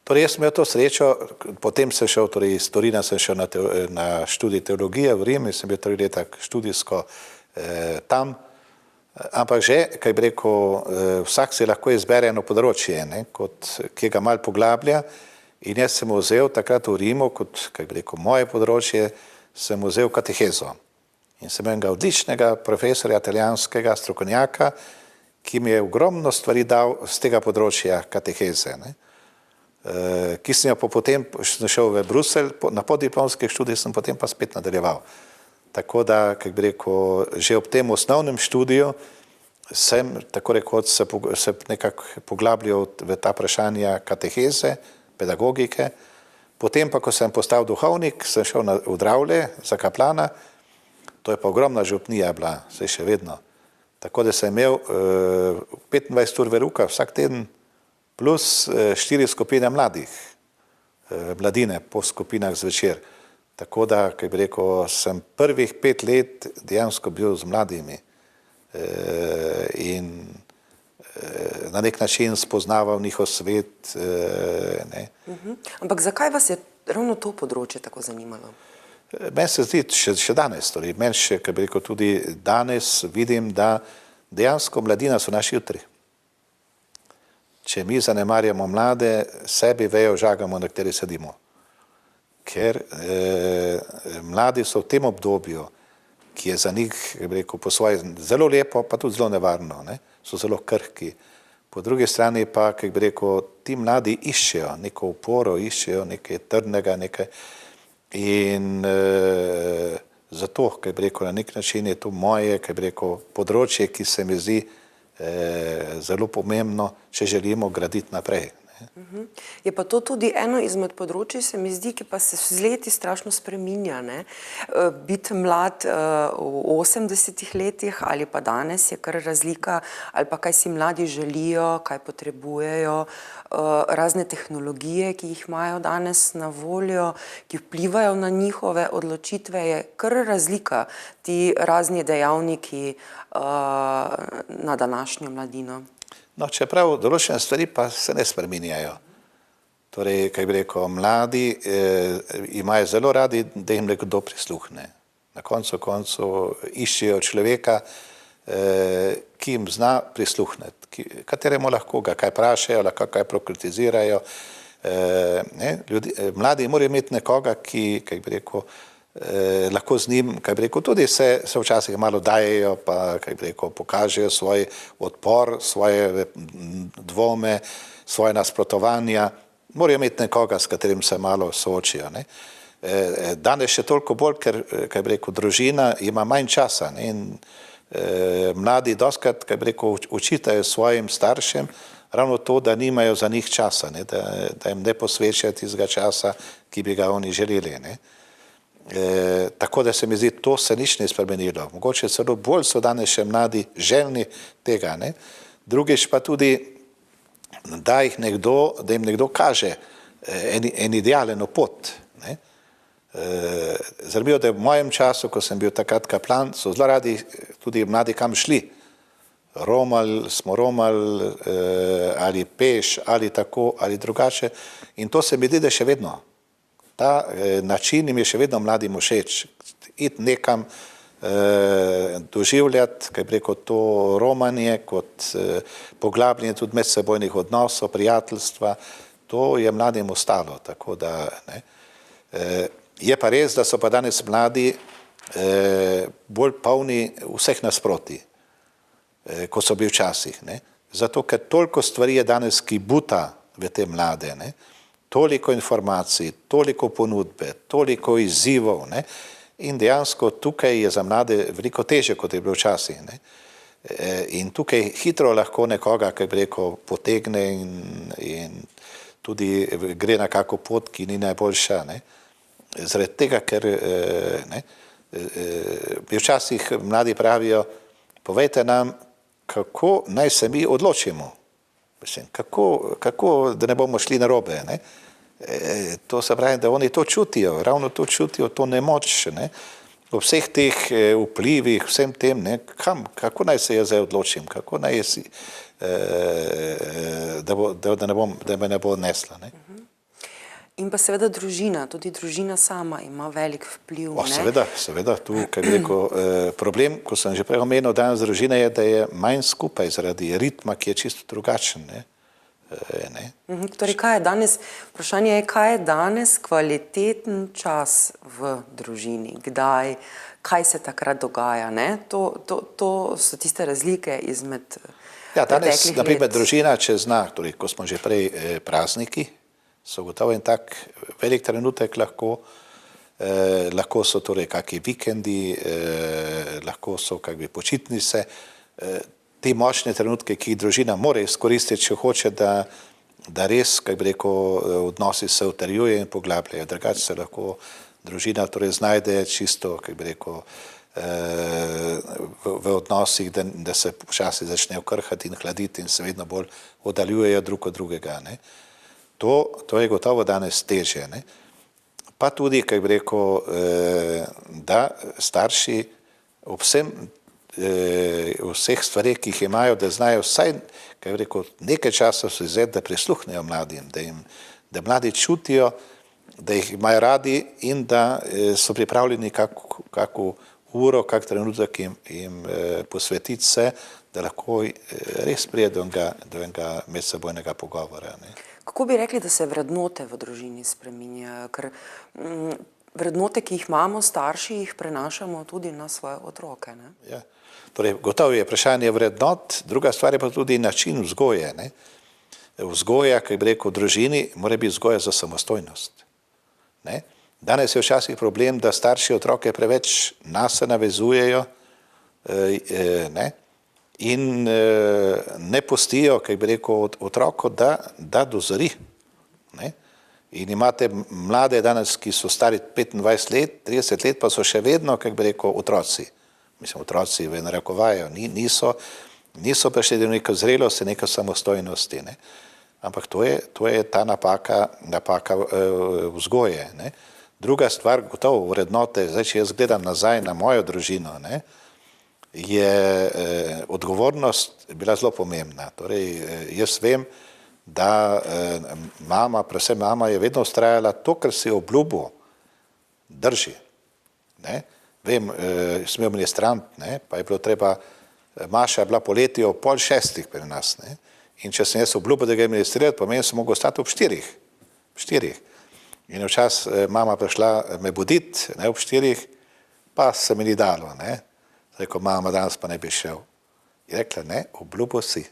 S2: Torej, jaz sem imel to srečo, potem sem šel, torej iz Torina sem šel na študij teologije v Rim in sem bil 3 leta študijsko tam, ampak že, kaj bi rekel, vsak si lahko izbere eno področje, ne, ki ga malo poglablja in jaz sem vzel takrat v Rimu, kot, kaj bi rekel, moje področje, sem vzel katehezo. In sem enega odličnega profesorja italijanskega strokovnjaka, ki mi je ogromno stvari dal z tega področja kateheze, ne. Ki sem jo potem šel v Bruselj, na podiplomskih študijih sem potem pa spet nadaljeval. Tako da, kako bi rekel, že ob tem osnovnem študiju sem, tako rekoč, se nekako poglabljal v ta vprašanja kateheze, pedagogike. Potem pa, ko sem postal duhovnik, sem šel v Dravlje za kaplana, to je pa ogromna župnija bila, saj še vedno. Tako da sem imel 25 ur veruka vsak teden, plus 4 skupine mladih, mladine po skupinah zvečer. Tako da, kaj bi rekel, sem prvih 5 let dejansko bil z mladimi in na nek način spoznaval njihov svet. Ne.
S1: Ampak zakaj vas je ravno to področje tako zanimalo?
S2: Meni se zdi še danes, torej meni še, kaj bi rekel, tudi danes vidim, da dejansko mladina so naši jutri. Če mi zanemarjamo mlade, sebi vejo žagamo, na kateri sedimo. Ker mladi so v tem obdobju, ki je za njih, kako bi rekel, po svoje zelo lepo, pa tudi zelo nevarno, ne? So zelo krhki. Po drugi strani pa, kako bi rekel, ti mladi iščejo neko oporo, iščejo nekaj trdnega, nekaj. In zato, kako bi rekel, na nek način je to moje, kako bi rekel, področje, ki se mi zdi zelo pomembno, če želimo graditi naprej.
S1: Je pa to tudi eno izmed področij, se mi zdi, ki pa se z leti strašno spreminja, ne? Biti mlad v 80 letih ali pa danes je kar razlika, ali pa kaj si mladi želijo, kaj potrebujejo, razne tehnologije, ki jih imajo danes na voljo, ki vplivajo na njihove odločitve, je kar razlika, ti razni dejavniki na današnjo mladino.
S2: No, čeprav določene stvari pa se ne spreminjajo. Torej, kaj bi rekel, mladi imajo zelo radi, da jim nekdo prisluhne. Na koncu iščejo človeka, ki jim zna prisluhniti, kateremu lahko ga kaj vprašajo, lahko kaj prokritizirajo. Mladi morajo imeti nekoga, ki, kaj bi rekel, lahko z njim, kaj bi rekel, tudi se včasih malo dajejo, pa, kaj bi rekel, pokažejo svoj odpor, svoje dvome, svoje nasprotovanja. Morajo imeti nekoga, s katerim se malo soočijo, ne. Danes še toliko bolj, ker, kaj bi rekel, družina ima manj časa, ne, in mladi dostikrat, kaj bi rekel, učitajo svojim staršem ravno to, da nimajo za njih časa, ne, da jim ne posvečajo tistega časa, ki bi ga oni želeli, ne. Tako da se mi zdi, to se nič ne spremenilo. Mogoče celo bolj so danes še mladi željni tega, ne. Drugič pa tudi, da jim nekdo kaže en idealno pot, ne. Zanimivo, da v mojem času, ko sem bil takrat kaplan, so zelo radi tudi mladi kam šli. Smo romali ali peš, ali tako, ali drugače. In to se mi zdi, da še vedno. Ta način jim je še vedno mladim všeč. Iti nekam, doživljati, kaj bi rekel, to romanje kot poglabljanje tudi medsebojnih odnosov, prijateljstva, to je mladim ostalo, tako da, ne. Je pa res, da so pa danes mladi bolj polni vseh nasprotij, kot so bili včasih, ne. Zato, ker toliko stvari je danes, ki buta v te mlade, ne. Toliko informacij, toliko ponudbe, toliko izzivov, ne. In dejansko tukaj je za mlade veliko težje, kot je bilo včasih, ne. In tukaj hitro lahko nekoga, kaj bi rekel, potegne in tudi gre na kako pot, ki ni najboljša, ne. Zaradi tega, ker včasih mladi pravijo, povejte nam, kako naj se mi odločimo. Mislim, kako, da ne bomo šli narobe, ne. To se pravi, da oni to čutijo, ravno to čutijo, to nemoč, ne. ob vseh teh vplivih, vsem tem, ne, kako naj se jaz zdaj odločim, kako naj jaz, da me ne bo nesla. Ne.
S1: In pa seveda družina, tudi družina sama ima velik vpliv.
S2: Seveda, tu, kaj bi rekel, problem, ko sem že prej omenil, danes družine je, da je manj skupaj zaradi ritma, ki je čisto drugačen. Ne.
S1: Torej, kaj je danes, vprašanje je, kaj je danes kvaliteten čas v družini, kdaj, kaj se takrat dogaja, ne? To so tiste razlike izmed
S2: danes,
S1: preteklih
S2: na primer,
S1: let.
S2: družina, če zna, torej, ko smo že prej prazniki, so gotovo en tak velik trenutek lahko so torej kakšni vikendi, lahko so kakšne počitnice, te močne trenutke, ki jih družina mora izkoristiti, če hoče, da res, kako bi rekel, odnosi se utrjuje in poglabljajo. Drugače se lahko družina torej znajde čisto, kako bi rekel, v odnosih, da se počasi začnejo krhati in hladiti in se vedno bolj oddaljujejo drug od drugega. Ne. To je gotovo danes težje. Ne. Pa tudi, kako bi rekel, da starši ob vseh stvareh, ki jih imajo, da znajo vsaj, kako bi rekel, nekaj časa se vzeti, da prisluhnejo mladim, da mladi čutijo, da jih imajo radi in da so pripravljeni kako uro, kak trenutek jim posvetiti se, da lahko res prije do enega medsebojnega pogovora. Ne.
S1: Kako bi rekli, da se vrednote v družini spreminjajo? Ker vrednote, ki jih imamo starši, jih prenašamo tudi na svoje otroke. Ne?
S2: Ja. Torej, gotovo je vprašanje vrednot, druga stvar je pa tudi način vzgoje. Ne. Vzgoja, kako bi rekel, v družini mora biti vzgoja za samostojnost. Ne. Danes je včasih problem, da starši otroke preveč nase navezujejo, ne, in ne pustijo, kako bi rekel, otroko, da dozori. Ne. In imate mlade danes, ki so stari 25 let, 30 let, pa so še vedno, kako bi rekel, otroci. Mislim, otroci v narekovaju, niso prišli do neke zrelosti, neke samostojnosti. Ne. Ampak to je ta napaka vzgoje. Ne. Druga stvar, gotovo vrednote, zdaj, če jaz gledam nazaj na mojo družino, ne, je odgovornost bila zelo pomembna. Torej, jaz vem, da mama, predvsem mama, je vedno vztrajala to, kar si obljubil, drži. Ne. Vem, sem imel ministrant, ne, pa je bilo treba, Maša je bila poleti ob 5:30 pri nas. Ne. In če sem jaz obljubil, da ga je ministrirati, pomeni, sem mogel ostati ob 4. In včas mama prišla me buditi, ne, ob 4, pa se mi ni dalo. Ne. Rekel, mama, danes pa ne bi šel. Je rekla, ne, obljubil si.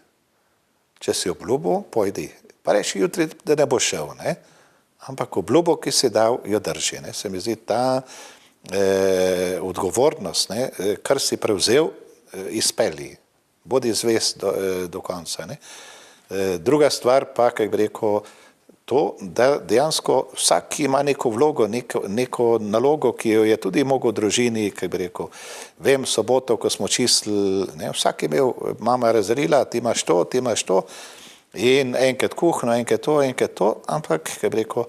S2: Če si obljubil, pojdi. Pa reči jutri, da ne bo šel. Ne. Ampak obljubo, ki si dal, jo drži. Ne. Se mi zdi ta odgovornost, ne, kar si prevzel, izpelji. Bodi zvest do konca. Ne. Druga stvar pa, kako bi rekel, to, da dejansko vsak ima neko vlogo, neko nalogo, ki jo je tudi mogel v družini, kako bi rekel, vem, soboto, ko smo čistili, ne, vsak je imel, mama razdelila, ti imaš to, in enkrat kuhno, enkrat to, ampak, kako bi rekel,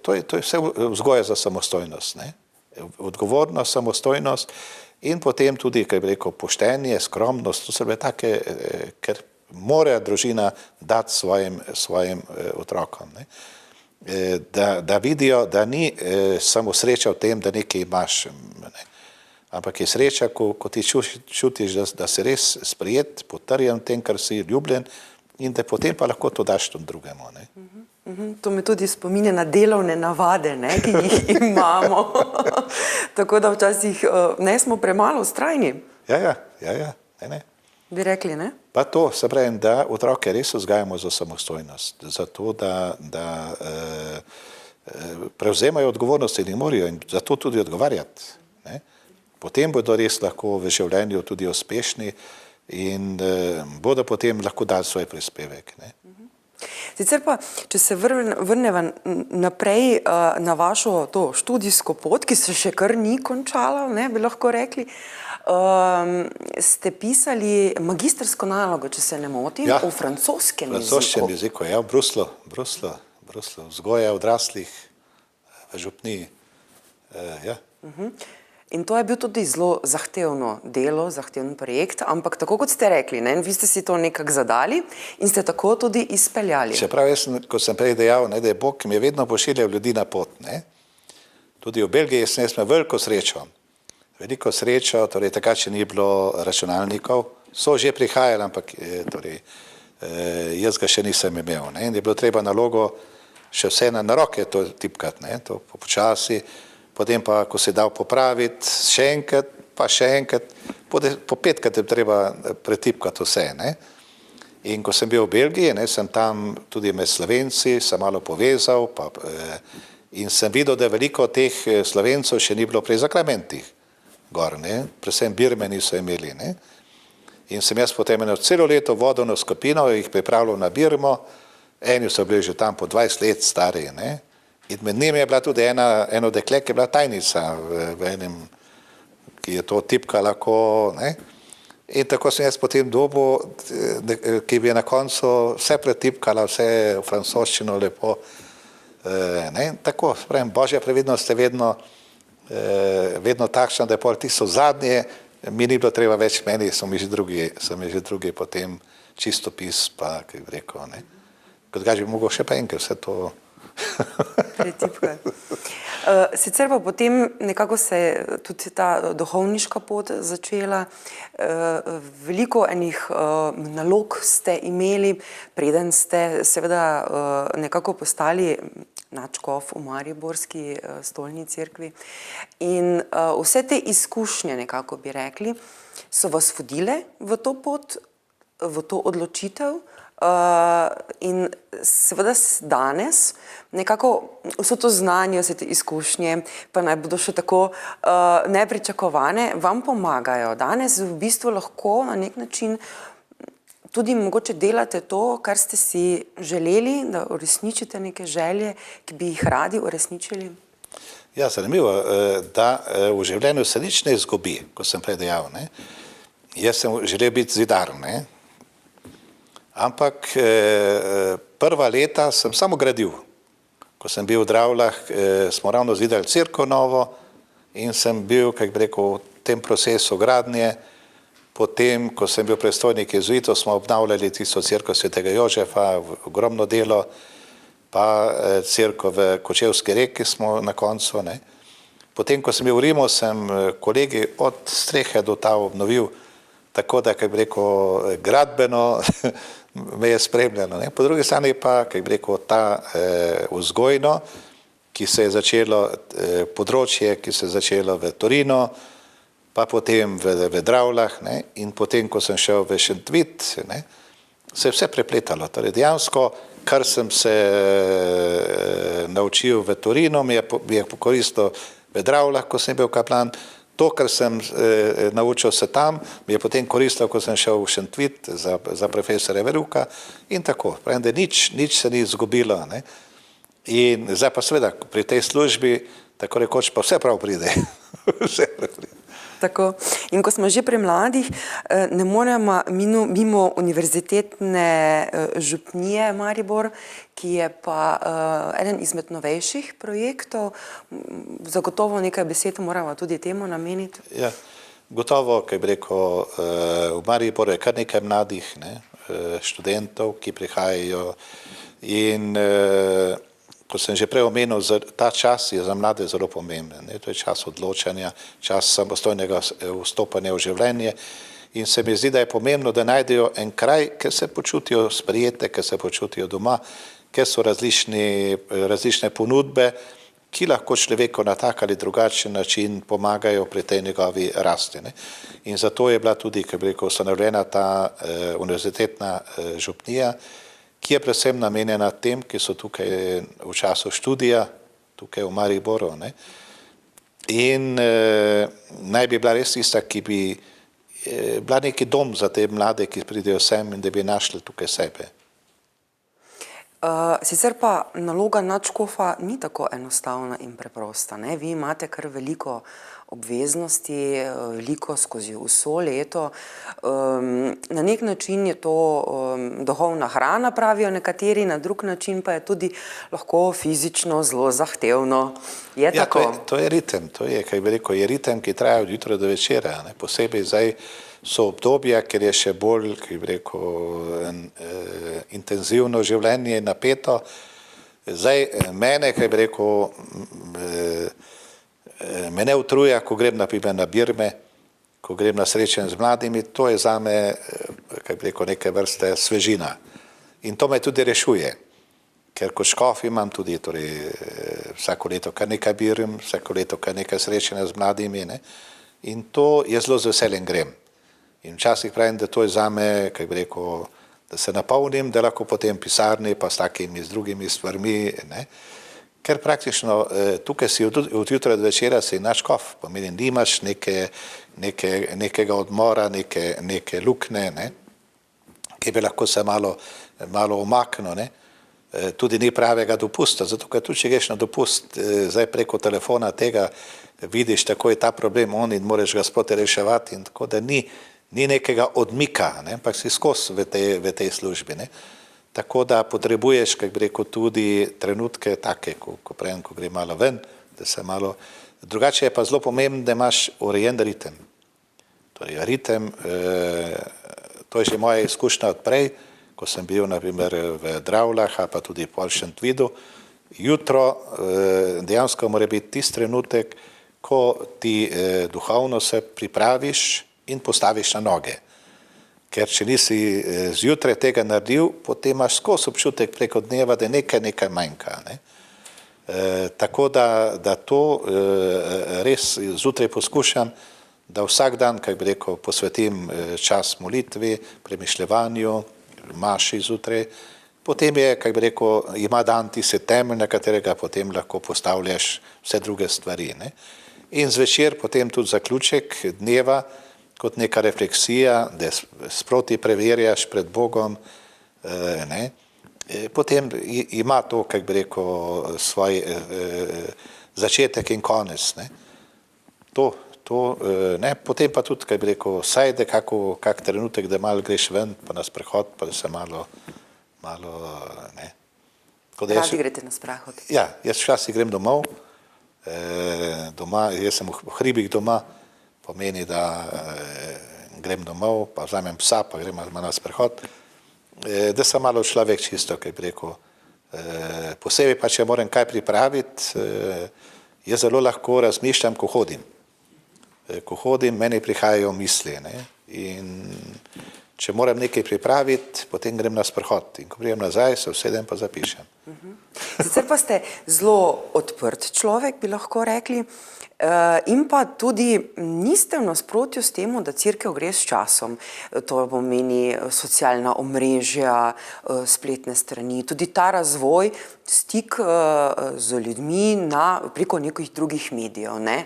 S2: to je vse vzgoja za samostojnost, ne, odgovornost, samostojnost in potem tudi, kako bi rekel, poštenje, skromnost, to so bile take, ker mora družina dati svojim otrokom. Ne. Da vidijo, da ni samo sreča v tem, da nekaj imaš, ne. Ampak je sreča, ko ti čutiš, da si res sprejet, potrjen v tem, kar si ljubljen in da potem pa lahko to daš tudi drugemu. Ne.
S1: To me tudi spominja na delovne navade, ne, ki jih imamo. Tako da včasih ne smo premalo vztrajni.
S2: Ja, ne.
S1: Bi rekli, ne?
S2: Pa to, se pravi, da otroke res vzgajamo za samostojnost, za to, da prevzemajo odgovornost in jih morajo in zato tudi odgovarjati. Ne. Potem bodo res lahko v življenju tudi uspešni in bodo potem lahko dali svoj prispevek. Ne.
S1: Sicer pa, če se vrneva naprej na vašo to študijsko pot, ki se še kar ni končala, ne, bi lahko rekli, ste pisali magistrsko nalogo, če se ne motim, o francoskem jeziku.
S2: Francoskem jeziku, ja, v Bruslu, vzgoja odraslih v župniji, ja.
S1: In to je bil tudi zelo zahtevno delo, zahteven projekt, ampak tako kot ste rekli, ne, vi ste si to nekako zadali in ste tako tudi izpeljali.
S2: Čeprav jaz, kot sem prej dejal, ne, da je Bog, ki mi je vedno pošiljal ljudi na pot. Ne. Tudi v Belgiji sem imel veliko srečo. Veliko srečo, torej takrat še ni bilo računalnikov, so že prihajali, ampak torej, jaz ga še nisem imel. Ne. In je bilo treba nalogo še vse na roke to tipkati, ne, to počasi. Potem pa, ko se je dal popraviti, še enkrat, pa še enkrat, po petkrat je treba pretipkati vse. Ne. In ko sem bil v Belgiji, ne, sem tam tudi med Slovenci, sem malo povezal in sem videl, da veliko teh Slovencov še ni bilo pri zakramentih gor, ne, predvsem Birmeni so imeli. Ne. In sem jaz potem celo leto vodil na skupino, jih pripravljal na Birmo, eni so bili že tam po 20 let stari, ne. In med njimi je bila tudi eno dekle, ki je bila tajnica v enem, ki je to tipkala lahko, ne. In tako sem jaz potem dobil, ki bi je na koncu vse pretipkala, vse v francoščino lepo. Ne. Tako, spravim, Božja previdnost je vedno takšna, da je pol tisto zadnje, mi ni bilo treba več meni, so mi že drugi potem čistopis, pa kaj bi rekel, ne. Kot ga bi mogel še pa enkrat vse to
S1: pretipkati. Sicer pa potem nekako se je tudi ta duhovniška pot začela. Veliko enih nalog ste imeli, preden ste seveda nekako postali nadškof v Mariborski stolni cerkvi. In vse te izkušnje, nekako bi rekli, so vas vodile v to pot, v to odločitev. In seveda danes nekako vso to znanje, vse te izkušnje, pa naj bodo še tako nepričakovane, vam pomagajo. Danes v bistvu lahko na nek način tudi mogoče delate to, kar ste si želeli, da uresničite neke želje, ki bi jih radi uresničili.
S2: Ja, zanimivo, da v življenju se nič ne izgubi, kot sem prej dejal, ne. Jaz sem želel biti zidar, ne. Ampak prva leta sem samo gradil. Ko sem bil v Dravljah, smo ravno zidali cerkev novo in sem bil, kako bi rekel, v tem procesu gradnje. Potem, ko sem bil predstojnik jezuitov, smo obnavljali tisto cerkev svetega Jožefa, ogromno delo, pa cerkev v Kočevski Reki smo na koncu. Ne. Potem, ko sem bil v Rimu, sem kolegi od strehe do tal obnovil, tako da, kako bi rekel, gradbeno me je spremljeno. Ne. Po drugi strani pa, kako bi rekel, ta vzgojno, ki se je začelo, področje, ki se je začelo v Torinu, pa potem v Dravljah, ne, in potem, ko sem šel v Šentvid, ne, se je vse prepletalo. Torej, dejansko, kar sem se naučil v Torinu, mi je pokoristilo v Dravljah, ko sem bil kaplan. To, kar sem naučil se tam, mi je potem koristilo, ko sem šel v Šentvid za profesora Veruka in tako. Pravim, da nič se ni izgubilo. Ne. In zdaj pa seveda pri tej službi, tako rekoč, pa vse prav pride. Vse prav pride.
S1: Tako. In ko smo že pri mladih, ne moremo mimo univerzitetne župnije Maribor, ki je pa eden izmed novejših projektov. Zagotovo nekaj besed moramo tudi temu nameniti.
S2: Ja, gotovo, kaj bi rekel, v Mariboru je kar nekaj mladih, ne, študentov, ki prihajajo in ko sem že prej omenil, ta čas je za mlade zelo pomemben. To je čas odločanja, čas samostojnega vstopanja v življenje in se mi zdi, da je pomembno, da najdejo en kraj, kjer se počutijo sprejete, kjer se počutijo doma, kjer so različne ponudbe, ki lahko človeku na tak ali drugačen način pomagajo pri tej njegovi rasti. Ne. In zato je bila tudi, kako bi rekel, ustanovljena ta univerzitetna župnija, ki je predvsem namenjena tem, ki so tukaj v času študija, tukaj v Mariboru. Ne. In naj bi bila res tista, ki bi bila neki dom za te mlade, ki pridejo sem in da bi našli tukaj sebe.
S1: Sicer pa naloga nadškofa ni tako enostavna in preprosta. Ne? Vi imate kar veliko obveznosti, veliko skozi vso leto. Na nek način je to duhovna hrana, pravijo nekateri, na drug način pa je tudi lahko fizično zelo zahtevno. Je tako?
S2: To je ritem, kaj bi rekel, je ritem, ki traja od jutra do večera, ne? Posebej zdaj so obdobja, ker je še bolj, kaj bi rekel, intenzivno življenje, napeto. Zdaj, mene, kaj bi rekel, me ne utruja, ko grem naprimer na birme, ko grem na srečanje z mladimi, to je zame, kaj bi rekel, neke vrste svežina. In to me tudi rešuje, ker kot škof imam tudi vsako leto kar nekaj birm, vsako leto kar nekaj srečanja z mladimi, ne? In to je zelo z veseljem grem. In včasih pravim, da to je zame, kaj bi rekel, da se napolnim, da lahko potem pisarni pa s takimi, z drugimi stvarmi, ne? Ker praktično tukaj si od jutra do večera si naš škof, pomeni, nimaš nekega odmora, neke lukne, ne? Ki bi lahko se malo umaknil, ne? Tudi ni pravega dopusta, zato ker tudi če greš na dopust, zdaj preko telefona tega vidiš takoj ta problem in moraš ga sproti reševati, in tako da ni nekega odmika, ne? Ampak si skozi v tej službi, ne? Tako da potrebuješ, kako bi rekel, tudi trenutke take, ko gre malo ven, da se malo... Drugače je pa zelo pomembno, da imaš urejen ritem. Torej, ritem, to je že moja izkušnja odprej, ko sem bil naprimer v Dravljah, pa tudi po Šentvidu. Jutro dejansko mora biti tisti trenutek, ko ti duhovno se pripraviš in postaviš na noge. Ker če nisi zjutraj tega naredil, potem imaš skozi občutek preko dneva, da nekaj manjka, ne? Tako da to res zjutraj poskušam, da vsak dan, kako bi rekel, posvetim čas molitvi, premišljevanju, maši zjutraj. Potem je, kako bi rekel, ima dan tisti temelj, na katerega potem lahko postavljaš vse druge stvari, ne? In zvečer potem tudi zaključek dneva, kot neka refleksija, da sproti preverjaš pred Bogom, ne? Potem ima to, kako bi rekel, svoj začetek in konec, ne? Ne? Potem pa tudi, kako bi rekel, sajde kak trenutek, da malo greš ven, pa na sprehod, pa da se malo, ne?
S1: Radi grete na sprehod?
S2: Ja, jaz včasih grem domov, jaz sem v hribih doma, pomeni, da grem domov, pa vzamem psa, pa grem na sprehod, da sem malo človek čisto, kaj bi rekel. Posebej pa, če moram kaj pripraviti, jaz zelo lahko razmišljam, ko hodim. Ko hodim, meni prihajajo misli, ne? In če moram nekaj pripraviti, potem grem na sprehod. In ko pridem nazaj, se usedem pa zapišem.
S1: Sicer pa ste zelo odprt človek, bi lahko rekli, in pa tudi niste v nasprotju s tem, da cerkev gre s časom. To pomeni socialna omrežja, spletne strani, tudi ta razvoj, stik z ljudmi preko nekih drugih medijev, ne?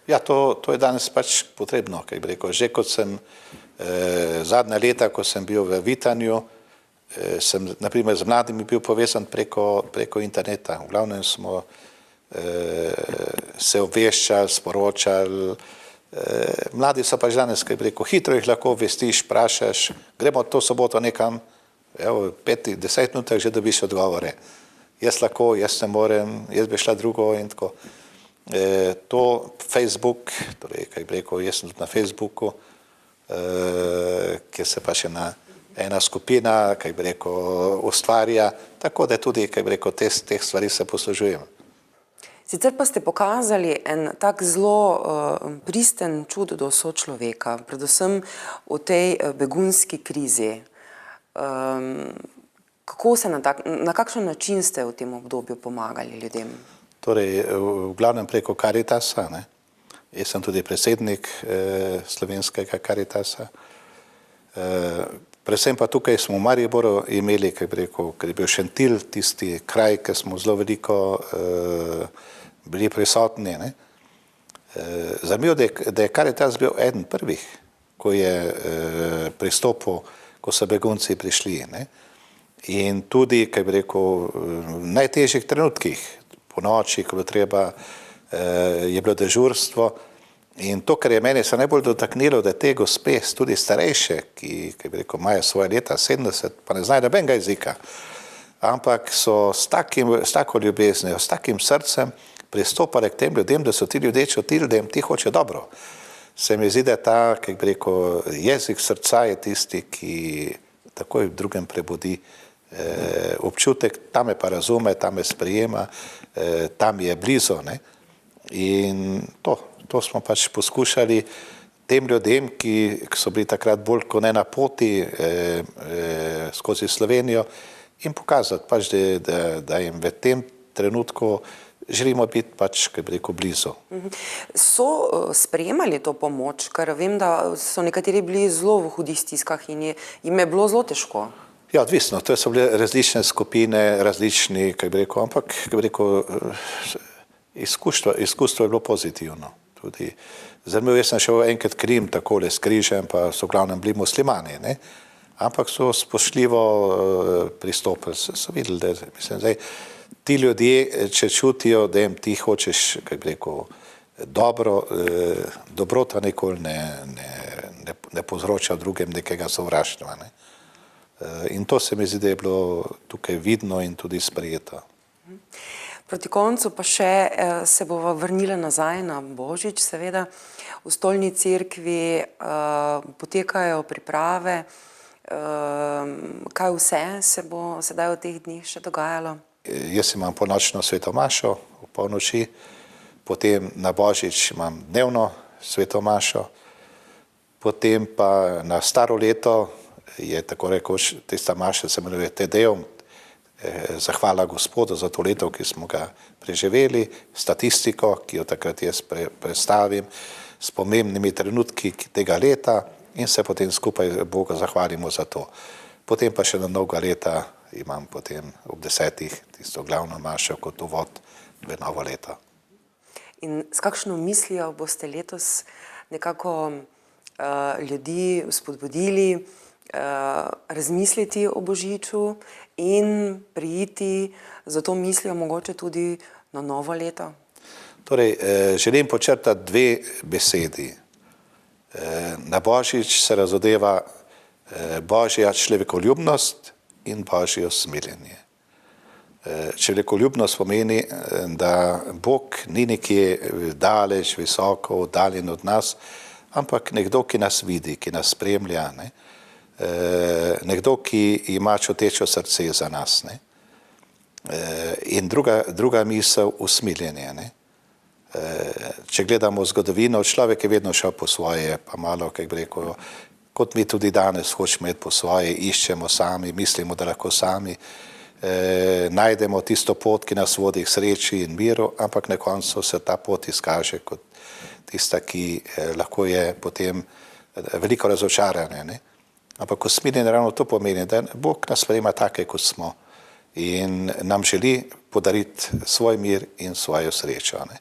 S2: Ja, to je danes pač potrebno, kaj bi rekel. Že kot sem zadnja leta, ko sem bil v Vitanju, sem naprimer z mladimi bil povezan preko interneta. V glavnem smo se obveščali, sporočali. Mladi so pač danes, kaj bi rekel, hitro jih lahko obvestiš, vprašaš, gremo to soboto nekam, v 5-10 minutah že dobiš odgovore. Jaz lahko, jaz ne morem, jaz bi šla drugo in tako. To Facebook, torej, kaj bi rekel, jaz sem tudi na Facebooku, kjer se pa še ena skupina, kaj bi rekel, ustvarja, tako da tudi, kaj bi rekel, teh stvari se poslužujem.
S1: Sicer pa ste pokazali en tak zelo pristen čud do sočloveka, predvsem v tej begunski krizi. Na kakšen način ste v tem obdobju pomagali ljudem?
S2: Torej, v glavnem preko Karitasa, ne? Jaz sem tudi predsednik slovenskega Karitasa. Predvsem pa tukaj smo v Mariboru imeli, kaj bi rekel, ker je bil Šentilj, tisti kraj, ker smo zelo veliko bili prisotni, ne? Zanimivo, da je Karitas bil eden prvih, ko je pristopil, ko so begunci prišli, ne? In tudi, kaj bi rekel, v najtežjih trenutkih, po noči, ko je bilo dežurstvo, In to, kar je meni se najbolj dotaknilo, da te gospe, tudi starejše, ki bi rekel, imajo svoje leta 70, pa ne znajo nobenega jezika, ampak so s tako ljubeznijo, s takim srcem pristopali k tem ljudem, da so ti ljudje čutili, da jim ti hoče dobro. Se mi zdi, da ta, kako bi rekel, jezik srca je tisti, ki takoj v drugem prebudi občutek, ta me pa razume, ta me sprejema, ta mi je blizu, ne. In to smo pač poskušali tem ljudem, ki so bili takrat bolj kot ne na poti skozi Slovenijo, in pokazati pač, da jim v tem trenutku želimo biti pač, kako bi rekel, blizu.
S1: So sprejemali to pomoč, ker vem, da so nekateri bili zelo v hudih stiskah in jim je bilo zelo težko.
S2: Ja, odvisno, to so bile različne skupine, različni, kako bi rekel, ampak, kako bi rekel, izkustvo je bilo pozitivno. Tudi zanimivo, jaz sem šel enkrat Krim takole s križem, pa so v glavnem bili muslimani, ne? Ampak so spoštljivo pristopili, so videli, da mislim, zdaj, ti ljudje, če čutijo, da jim ti hočeš, kako bi rekel, dobro, dobrota nikoli ne povzroča drugem nekega sovraštva, ne. In to se mi zdi, da je bilo tukaj vidno in tudi sprejeto.
S1: Proti koncu pa še se bova vrnila nazaj na Božič, seveda. V Stolni cerkvi potekajo priprave. Kaj vse se bo sedaj v teh dneh še dogajalo?
S2: Jaz imam ponočno sveto mašo v polnoči, potem na Božič imam dnevno sveto mašo, potem pa na staro leto je tako rekoč, tista maša se imenuje Te Deum, zahvala Gospodu za to leto, ki smo ga preživeli, statistiko, ki jo takrat jaz predstavim, s pomembnimi trenutki tega leta in se potem skupaj Boga zahvalimo za to. Potem pa še na mnoga leta imam potem ob 10. tisto glavno mašo kot uvod v novo leto.
S1: In s kakšno mislijo boste letos nekako ljudi spodbudili, razmisliti o Božiču in priti za to mislijo mogoče tudi na novo leto?
S2: Torej, želim počrtati dve besedi. Na Božič se razodeva božja človekoljubnost in božje usmiljenje. Človekoljubnost pomeni, da Bog ni nekje daleč, visoko, oddaljen od nas, ampak nekdo, ki nas vidi, ki nas spremlja, ne? Nekdo, ki ima čutečo srce za nas. Ne? In druga misel, usmiljenje. Ne? Če gledamo zgodovino, človek je vedno šel po svoje, pa malo, kako bi rekel, kot mi tudi danes hočemo iti po svoje, iščemo sami, mislimo, da lahko sami najdemo tisto pot, ki nas vodi k sreči in miru, ampak na koncu se ta pot izkaže kot tista, ki lahko je potem veliko razočaranje. Ne? Ampak usmiljenje ravno to pomeni, da Bog nas sprejema take, kot smo in nam želi podariti svoj mir in svojo srečo. Ne?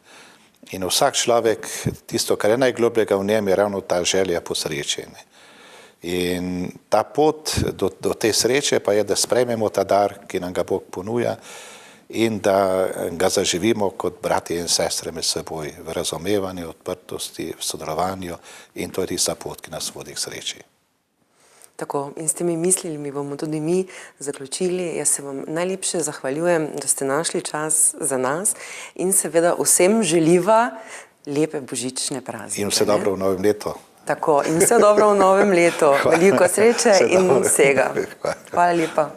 S2: In vsak človek, tisto, kar je najglobljega v njem, je ravno ta želja po sreči. Ne? In ta pot do te sreče pa je, da sprejmemo ta dar, ki nam ga Bog ponuja in da ga zaživimo kot bratje in sestre med seboj v razumevanju, odprtosti, v sodelovanju in to je tista pot, ki nas vodi k sreči.
S1: Tako, in s temi mislimi bomo tudi mi zaključili. Jaz se vam najlepše zahvaljujem, da ste našli čas za nas in seveda vsem želiva lepe božične praznike.
S2: In vse dobro v novem letu.
S1: Tako, in vse dobro v novem letu. Veliko sreče in vsega. Hvala lepa.